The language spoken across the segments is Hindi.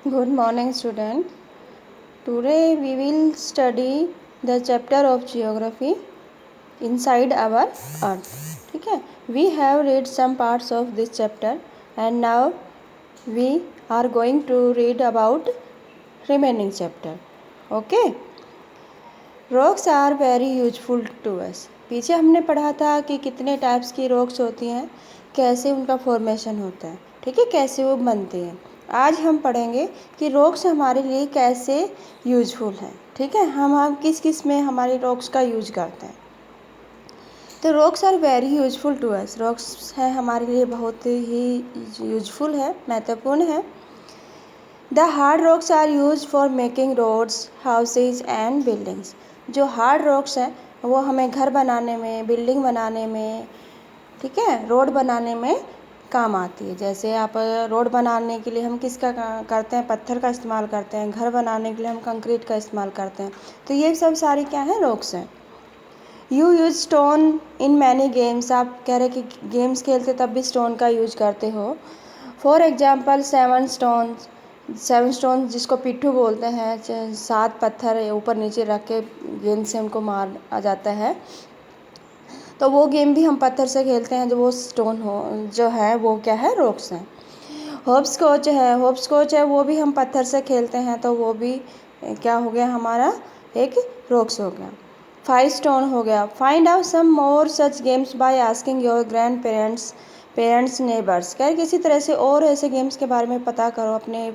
Good morning, student. Today we will study the chapter of geography inside our earth. ठीक है, we have read some parts of this chapter and now we are going to read about remaining chapter. Okay. Rocks are very useful to us. पीछे हमने पढ़ा था कि कितने टाइप्स की रॉक्स होती हैं, कैसे उनका फॉर्मेशन होता है, ठीक है, कैसे वो बनते हैं। आज हम पढ़ेंगे कि रॉक्स हमारे लिए कैसे यूजफुल हैं, ठीक है, हम किस किस में हमारे रॉक्स का यूज करते हैं। तो rocks are very useful to us. Rocks है हमारे लिए बहुत ही यूजफुल है, महत्वपूर्ण है। The hard rocks are use for making roads, houses and buildings. जो हार्ड रॉक्स हैं वो हमें घर बनाने में, बिल्डिंग बनाने में, ठीक है, रोड बनाने में काम आती है। जैसे आप रोड बनाने के लिए हम किसका करते हैं, पत्थर का इस्तेमाल करते हैं। घर बनाने के लिए हम कंक्रीट का इस्तेमाल करते हैं। तो ये सब सारी क्या है, रॉक्स हैं। You use stone in many games. आप कह रहे कि गेम्स खेलते तब भी स्टोन का यूज करते हो। फॉर एग्जाम्पल सेवन स्टोन जिसको पिट्ठू बोलते हैं, 7 पत्थर ऊपर नीचे रख के गेंद से उनको मार आ जाता है। तो वो गेम भी हम पत्थर से खेलते हैं, जो वो स्टोन हो जो है वो क्या है, रॉक्स हैं। होप्स कोच है वो भी हम पत्थर से खेलते हैं, तो वो भी क्या हो गया, हमारा एक रॉक्स हो गया। 5 स्टोन हो गया। Find out some more such games by asking your grandparents neighbours. क्या किसी तरह से और ऐसे गेम्स के बारे में पता करो अपने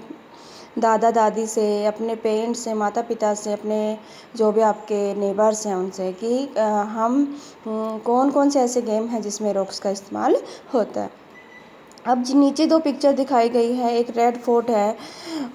दादा दादी से, अपने पेरेंट्स से, माता पिता से, अपने जो भी आपके नेबर्स हैं उनसे कि हम कौन कौन से ऐसे गेम हैं जिसमें रॉक्स का इस्तेमाल होता है। अब नीचे 2 पिक्चर दिखाई गई है। एक रेड फोर्ट है,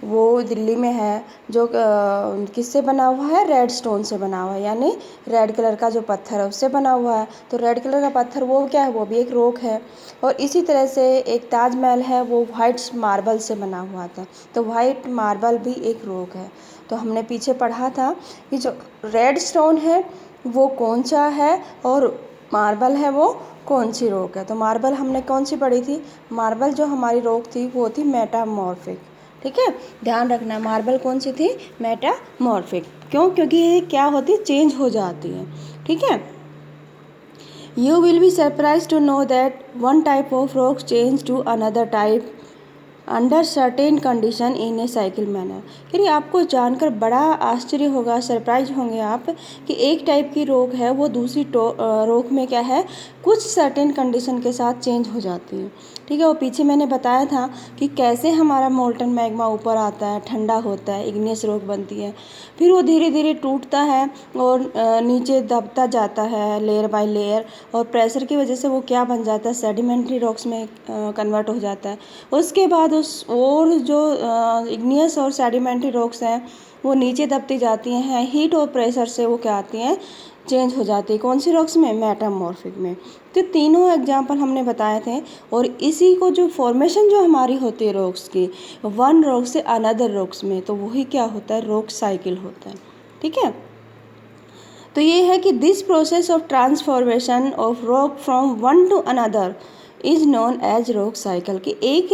वो दिल्ली में है, जो किससे बना हुआ है, रेड स्टोन से बना हुआ है, यानी रेड कलर का जो पत्थर है उससे बना हुआ है। तो रेड कलर का पत्थर वो क्या है, वो भी एक रॉक है। और इसी तरह से एक ताजमहल है, वो वाइट मार्बल से बना हुआ था, तो वाइट मार्बल भी एक रॉक है। तो हमने पीछे पढ़ा था कि जो रेड स्टोन है वो कौन सा है और मार्बल है वो कौन सी रॉक है। तो मार्बल हमने कौन सी पढ़ी थी, मार्बल जो हमारी रॉक थी वो थी मेटामॉर्फिक। ठीक है, ध्यान रखना, मार्बल कौन सी थी, मेटामॉर्फिक। क्यों, क्योंकि ये क्या होती है, चेंज हो जाती है। ठीक है, you will be surprise to know that one type of rock change to another type under certain condition in a cycle manner. यानी आपको जानकर बड़ा आश्चर्य होगा, सरप्राइज होंगे आप कि एक टाइप की रॉक है वो दूसरी रॉक में क्या है, कुछ सर्टेन कंडीशन के साथ चेंज हो जाती है। ठीक है, वो पीछे मैंने बताया था कि कैसे हमारा मोल्टन मैग्मा ऊपर आता है, ठंडा होता है, इग्नियस रॉक बनती है, फिर वो धीरे धीरे टूटता है और नीचे दबता जाता है लेयर बाय लेयर, और प्रेशर की वजह से वो क्या बन जाता है, सेडिमेंट्री रॉक्स में कन्वर्ट हो जाता है। उसके बाद उस और जो इग्नियस और सेडिमेंट्री रॉक्स हैं वो नीचे दबती जाती हैं, हीट और प्रेशर से वो क्या आती हैं, चेंज हो जाती है। कौन सी रॉक्स में, मेटामॉर्फिक में। तो तीनों एग्जाम्पल हमने बताए थे। और इसी को जो फॉर्मेशन जो हमारी होती है रॉक्स की, वन रॉक से अनदर रॉक्स में, तो वही क्या होता है, रॉक साइकिल होता है। ठीक है, तो ये है कि this process of transformation of rock from one to another is known as rock cycle. कि एक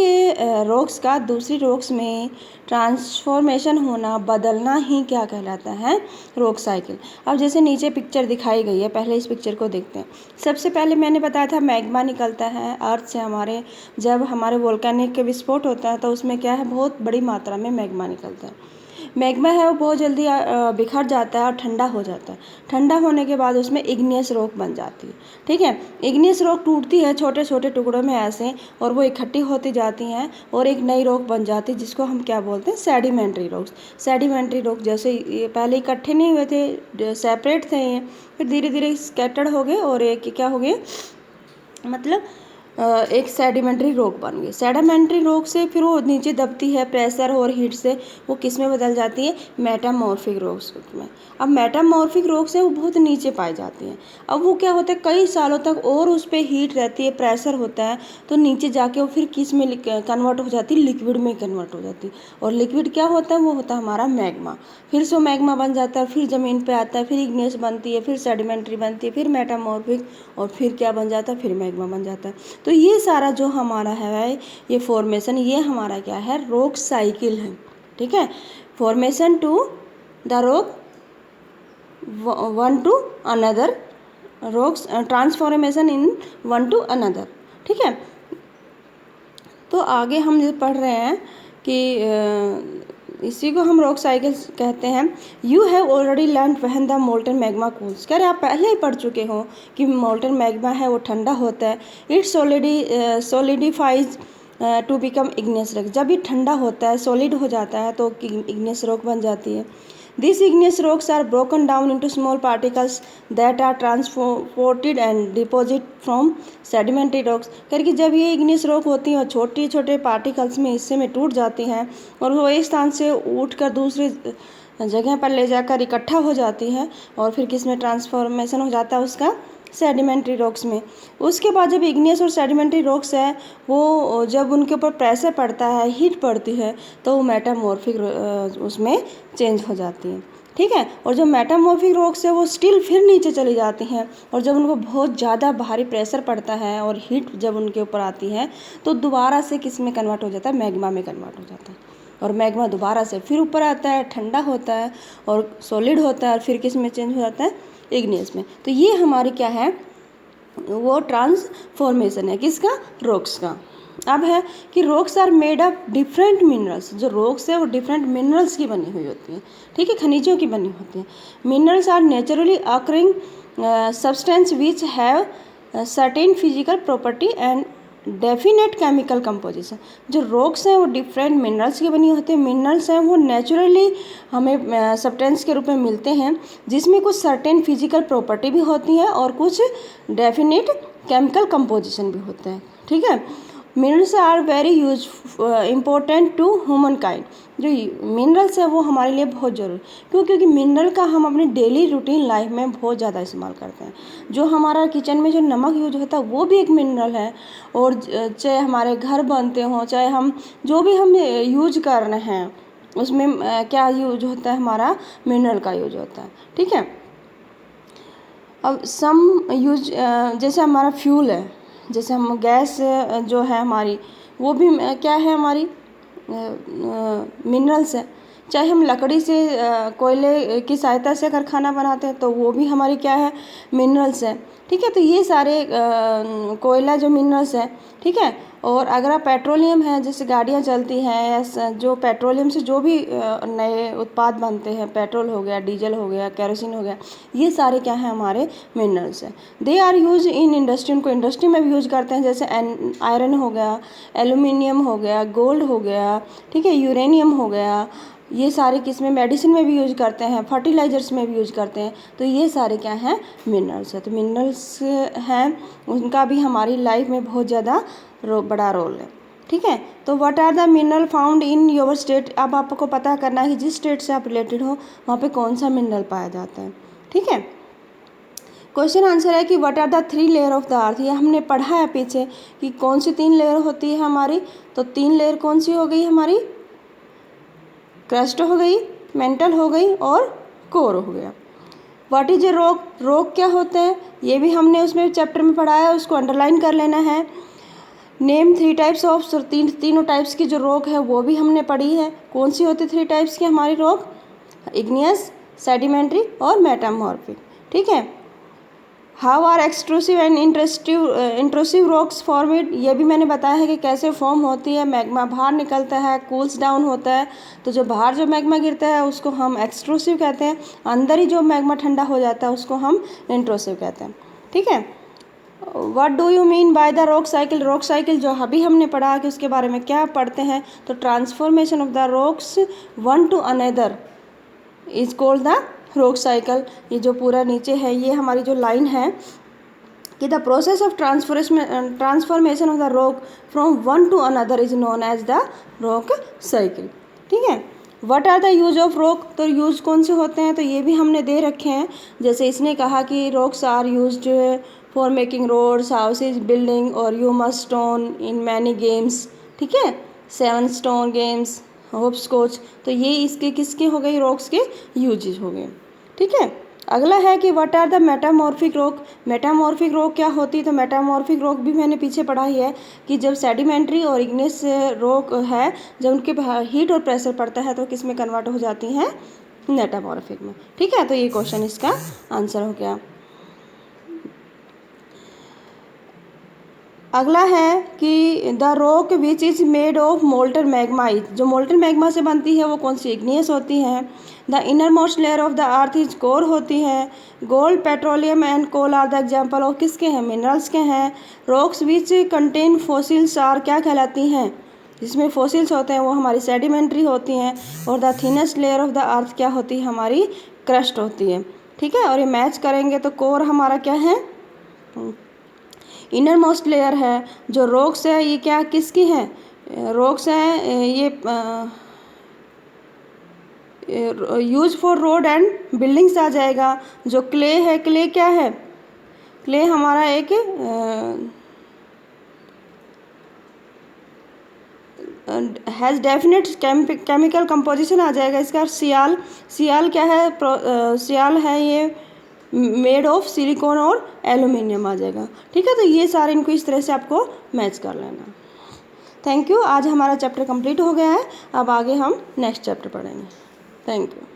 रॉक्स का दूसरी रॉक्स में ट्रांसफॉर्मेशन होना, बदलना ही क्या कहलाता है, रॉक साइकिल। अब जैसे नीचे पिक्चर दिखाई गई है, पहले इस पिक्चर को देखते हैं। सबसे पहले मैंने बताया था मैग्मा निकलता है अर्थ से हमारे, जब हमारे वोल्केनिक के विस्फोट होता है तो उसमें क्या है, बहुत बड़ी मात्रा में मैग्मा निकलता है। मैग्मा है वो बहुत जल्दी बिखर जाता है और ठंडा हो जाता है। ठंडा होने के बाद उसमें इग्नियस रॉक बन जाती है। ठीक है, इग्नियस रॉक टूटती है छोटे छोटे टुकड़ों में ऐसे, और वो इकट्ठी होती जाती हैं और एक नई रॉक बन जाती है, जिसको हम क्या बोलते हैं, सेडिमेंट्री रॉक्स। सेडिमेंट्री रॉक जैसे ये पहले इकट्ठे नहीं हुए थे, सेपरेट थे ये, फिर धीरे धीरे स्कैटर्ड हो गए और एक क्या हो गए, मतलब एक सेडिमेंट्री रॉक बन गई। सेडिमेंट्री रॉक से फिर वो नीचे दबती है प्रेशर और हीट से, वो किस में बदल जाती है, मेटामॉर्फिक रॉक्स में। अब मेटामॉर्फिक रॉक्स है वो बहुत नीचे पाई जाती हैं। अब वो क्या होता है, कई सालों तक और उस पर हीट रहती है, प्रेशर होता है, तो नीचे जाके वो फिर किस में कन्वर्ट हो जाती है, लिक्विड में कन्वर्ट हो जाती है। और लिक्विड क्या होता है, वो होता है हमारा मैग्मा। फिर से मैग्मा बन जाता है, फिर ज़मीन पे आता है, फिर इग्नियस बनती है, फिर सेडिमेंट्री बनती है, फिर मेटामॉर्फिक, और फिर क्या बन जाता है, फिर मैग्मा बन जाता है। तो ये सारा जो हमारा है ये फॉर्मेशन, ये हमारा क्या है, रॉक साइकिल है। ठीक है। Formation to the rock one to another, rocks transformation in one to another, ठीक है। तो आगे हम ये पढ़ रहे हैं कि इसी को हम रॉक साइकिल्स कहते हैं। You have already learn when the molten magma cools, कह रहे आप पहले ही पढ़ चुके हो कि मोल्टन मैग्मा है वो ठंडा होता है। It solidifies to become igneous rock, जब ये ठंडा होता है सॉलिड हो जाता है तो इग्नियस रॉक बन जाती है। These igneous rocks are broken down into small particles that are transported and deposited from sedimentary rocks, करके जब ये igneous rock होती हैं और छोटे छोटे पार्टिकल्स में हिस्से में टूट जाती हैं और वो एक स्थान से उठकर दूसरे जगह पर ले जाकर इकट्ठा हो जाती है और फिर किस में ट्रांसफॉर्मेशन हो जाता है उसका, सेडिमेंट्री रॉक्स में। उसके बाद जब इग्नियस और सेडिमेंट्री रॉक्स है वो जब उनके ऊपर प्रेशर पड़ता है, हीट पड़ती है, तो वो मेटामॉर्फिक उसमें चेंज हो जाती है, ठीक है। और जो मेटामॉर्फिक रॉक्स है वो स्टिल फिर नीचे चली जाती हैं और जब उनको बहुत ज़्यादा भारी प्रेशर पड़ता है और हीट जब उनके ऊपर आती है तो दोबारा से किस में कन्वर्ट हो जाता है, मैग्मा में कन्वर्ट हो जाता है। और मैग्मा दोबारा से फिर ऊपर आता है, ठंडा होता है और सॉलिड होता है और फिर किस में चेंज हो जाता है, इग्नियस में। तो ये हमारी क्या है, वो ट्रांसफॉर्मेशन है किसका, रॉक्स का। अब है कि rocks are made of different minerals, जो रॉक्स है वो डिफरेंट मिनरल्स की बनी हुई होती है, ठीक है, खनिजों की बनी होती है। Minerals are naturally occurring substance which have certain physical property and definite chemical composition. जो रॉक्स हैं वो डिफरेंट मिनरल्स की बनी होती है। मिनरल्स हैं वो नेचुरली हमें सब्सटेंस के रूप में मिलते हैं जिसमें कुछ सर्टेन फिजिकल प्रॉपर्टी भी होती है और कुछ डेफिनेट केमिकल कंपोजिशन भी होते हैं, ठीक है। Minerals are very important to humankind, जो मिनरल्स है वो हमारे लिए बहुत ज़रूरी, क्योंकि मिनरल का हम अपने डेली रूटीन लाइफ में बहुत ज़्यादा इस्तेमाल करते हैं। जो हमारा किचन में जो नमक यूज होता है वो भी एक मिनरल है, और चाहे हमारे घर बनते हों, चाहे हम जो भी हम यूज कर रहे हैं उसमें क्या यूज होता है, हमारा मिनरल का यूज होता है, ठीक है। अब सम यूज जैसे हमारा फ्यूल है, जैसे हम गैस जो है हमारी वो भी क्या है, हमारी मिनरल्स है। चाहे हम लकड़ी से कोयले की सहायता से अगर खाना बनाते हैं तो वो भी हमारी क्या है, मिनरल्स है, ठीक है। तो ये सारे कोयला जो मिनरल्स है, ठीक है। और अगर आप पेट्रोलियम है, जैसे गाड़ियाँ चलती हैं या जो पेट्रोलियम से जो भी नए उत्पाद बनते हैं, पेट्रोल हो गया, डीजल हो गया, केरोसिन हो गया, ये सारे क्या हैं, हमारे मिनरल्स हैं। They are use in industry, उनको इंडस्ट्री में भी यूज करते हैं, जैसे आयरन हो गया, एल्यूमिनियम हो गया, गोल्ड हो गया, ठीक है, यूरेनियम हो गया, ये सारे किसमें, मेडिसिन में भी यूज करते हैं, फर्टिलाइजर्स में भी यूज करते हैं। तो ये सारे क्या हैं, मिनरल्स है। तो मिनरल्स हैं उनका भी हमारी लाइफ में बहुत ज़्यादा बड़ा रोल है, ठीक है। तो what are the mineral found in your state, अब आपको पता करना है कि जिस स्टेट से आप रिलेटेड हो वहाँ पे कौन सा मिनरल पाया जाता है, ठीक है। क्वेश्चन आंसर है कि what are the 3 layer of the earth, ये हमने पढ़ा है पीछे कि कौन सी 3 लेयर होती है हमारी। तो 3 लेयर कौन सी हो गई हमारी, क्रस्ट हो गई, मेंटल हो गई और कोर हो गया। What is a rock, rock क्या होते हैं ये भी हमने उसमें चैप्टर में पढ़ा है, उसको अंडरलाइन कर लेना है। नेम 3 टाइप्स ऑफ, तीनों टाइप्स की जो रॉक है वो भी हमने पढ़ी है। कौन सी होती है 3 टाइप्स की हमारी रॉक, इग्नियस, सेडिमेंट्री और मेटामॉर्फिक, ठीक है। How are extrusive and intrusive rocks formed, ये भी मैंने बताया है कि कैसे फॉर्म होती है। मैग्मा बाहर निकलता है, कूल्स डाउन होता है, तो जो बाहर जो मैग्मा गिरता है उसको हम एक्सट्रूसिव कहते हैं, अंदर ही जो मैग्मा ठंडा हो जाता है उसको हम इंट्रूसिव कहते हैं, ठीक है। What do you mean by the rock cycle, rock cycle जो अभी हमने पढ़ा कि उसके बारे में क्या पढ़ते हैं, तो transformation of the rocks one to another is called the rock cycle. ये जो पूरा नीचे है ये हमारी जो लाइन है कि the process of transformation of the rock from one to another is known as the rock cycle, ठीक है। What are the use of rock, तो यूज कौन से होते हैं, तो ये भी हमने दे रखे हैं। जैसे इसने कहा कि rocks are used for making roads, houses, building और humus stone in many games, ठीक है, 7 स्टोन गेम्स, होप स्कॉच। तो ये इसके किसके हो गए, रॉक्स के यूजेज हो गए, ठीक है। अगला है कि what are the metamorphic rock. Metamorphic rock क्या होती है? तो मेटामॉर्फिक रॉक भी मैंने पीछे पढ़ा ही है कि जब सेडिमेंट्री और इग्नेस रॉक है, जब उनके हीट और प्रेशर पड़ता है तो किस में कन्वर्ट हो जाती हैं? मेटामॉर्फिक में। ठीक है, तो ये क्वेश्चन इसका आंसर हो गया। अगला है कि the rock which is made of molten magma, जो मोल्टन मैग्मा से बनती है वो कौन सी? इग्नियस होती है। The innermost layer of the earth is core होती है। Gold, petroleum and coal are the example of किसके हैं? मिनरल्स के हैं। Rocks which contain fossils are क्या कहलाती हैं? जिसमें फॉसिल्स होते हैं वो हमारी सेडिमेंट्री होती हैं। और the thinnest layer of the अर्थ क्या होती है? हमारी क्रस्ट होती है। ठीक है, और ये मैच करेंगे तो कोर हमारा क्या है? इनर मोस्ट लेयर है। जो रॉक्स है ये क्या किसकी है? रॉक्स है ये use for road and buildings आ जाएगा। जो क्ले है, क्ले क्या है? क्ले हमारा एक हैज़ डेफिनेट केमिकल कंपोजिशन आ जाएगा इसका। सियाल, सियाल क्या है? सियाल है ये मेड ऑफ सिलिकॉन और एल्यूमिनियम आ जाएगा। ठीक है, तो ये सारे इनको इस तरह से आपको मैच कर लेना। Thank you. आज हमारा चैप्टर कंप्लीट हो गया है। अब आगे हम नेक्स्ट चैप्टर पढ़ेंगे। Thank you.